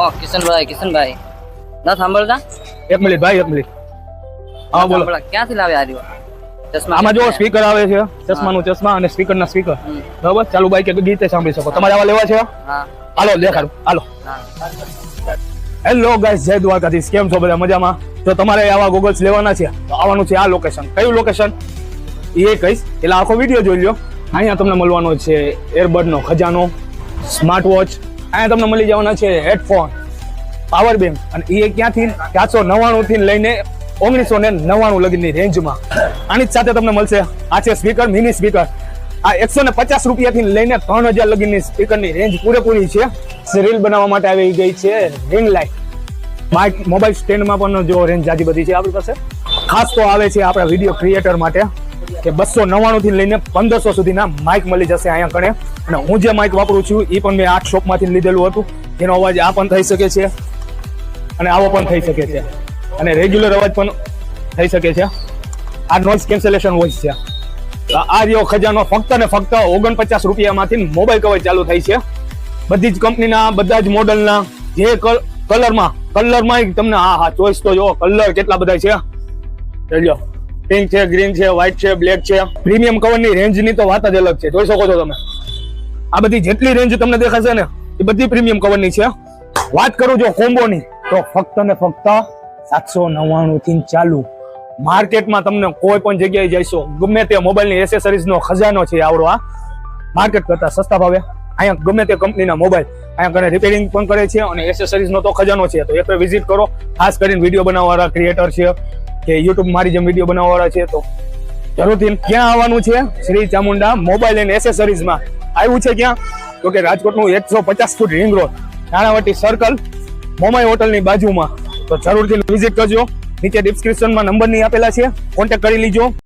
ઓ કિશનભાઈ ના સાંભળતા? એક મિનિટ ભાઈ, એક મિનિટ. હા બોલો. ક્યાંથી લાવ્યા આ ચશ્મા? આમાં જો સ્પીકર આવે છે, ચશ્માનું ચશ્મા અને સ્પીકરના સ્પીકર. બરાબર, ચાલુ બાઈક કે ગીતે સાંભળી શકો. તમારે આવા લેવા છે? હા. હાલો દેખાડું, હાલો. હેલો ગાઈસ, જય દ્વારકાધીશ. કેમ છો બધા? મજામાં? તો તમારે આવા ગોગલ્સ લેવાના છે તો આવવાનું છે આ લોકેશન. કયું લોકેશન એ કહીશ એટલે આખો વિડીયો જોઈ લો. અહીંયા તમને મળવાનો છે એરબડ નો ખજાનો, સ્માર્ટ વોચ. અહીંયા તમને મળી જવાના છે હેડફોન, પાવર બેંક, અને એ ક્યાંથી 499 થી લઈને 1999 લગીની રેન્જમાં. આની જ સાથે તમને મળશે આ છે સ્પીકર, મિની સ્પીકર. આ 150 રૂપિયાથી લઈને 3000 લગીની સ્પીકરની રેન્જ પૂરેપૂરી છે. રીલ બનાવવા માટે આવી ગઈ છે રિંગ લાઇટ. માઇક, મોબાઈલ સ્ટેન્ડમાં પણ જો રેન્જ જાજી બધી છે આપણી પાસે. ખાસ તો આવે છે આપણા વિડીયો ક્રિએટર માટે કે 299 થી લઈને 1500 સુધીના માઇક મળી જશે અહીંયા કણે. અને હું જે માઇક વાપરું છું એ પણ મેં આ શોપમાંથી લીધેલું હતું. જેનો અવાજ આ પણ થઈ શકે છે અને આવો પણ થઈ શકે છે, અને રેગ્યુલર અવાજ પણ થઈ શકે છે. આ નોઇઝ કેન્સલેશન વોઇસ છે. આ રહ્યો ખજાનો. ફક્ત ને ફક્ત 49 રૂપિયામાંથી મોબાઈલ કવર ચાલુ થાય છે. બધી જ કંપનીના, બધા જ મોડલના, જે કલરમાં તમને હા ચોઈસ તો જો કલર કેટલા બધા છે. જો પિંક છે, ગ્રીન છે, વ્હાઈટ છે, બ્લેક છે. પ્રીમિયમ કવરની રેન્જની તો વાત જ અલગ છે, જોઈ શકો છો તમે. આ બધી જેટલી રેન્જ તમને દેખાશે ને એ બધી પ્રીમિયમ કવરની છે. વાત કરું જો કોમ્બોની તો ફક્ત ને ફક્ત 799 થી ચાલુ. માર્કેટમાં તમને કોઈ પણ જગ્યાએ જઈશો, ગમે તે મોબાઈલની એસેસરીઝનો ખજાનો છે આવડો. આ માર્કેટ કરતા સસ્તા ભાવે અહીંયા ગમે તે કંપનીના મોબાઈલ અહીંયા કને રિપેરિંગ પણ કરે છે, અને એસેસરીઝનો તો ખજાનો છે. તો એક વિઝિટ કરો. ખાસ કરીને વિડીયો બનાવવાવાળા ક્રિએટર છે કે યુટ્યુબ મારી જેમ વિડીયો બનાવવાવાળા છે તો જરૂરથી ક્યાં આવવાનું છે? શ્રી ચામુંડા મોબાઈલ એન્ડ એસેસરીઝમાં. આવ્યું છે ક્યાં? તો કે રાજકોટનું 150 foot ring road, Ranavati circle, Momai હોટલની બાજુમાં. તો જરૂરથી વિઝિટ કરજો. નીચે ડિસ્ક્રિપ્શનમાં નંબર ની આપેલા છે, કોન્ટેક્ટ કરી લીજો.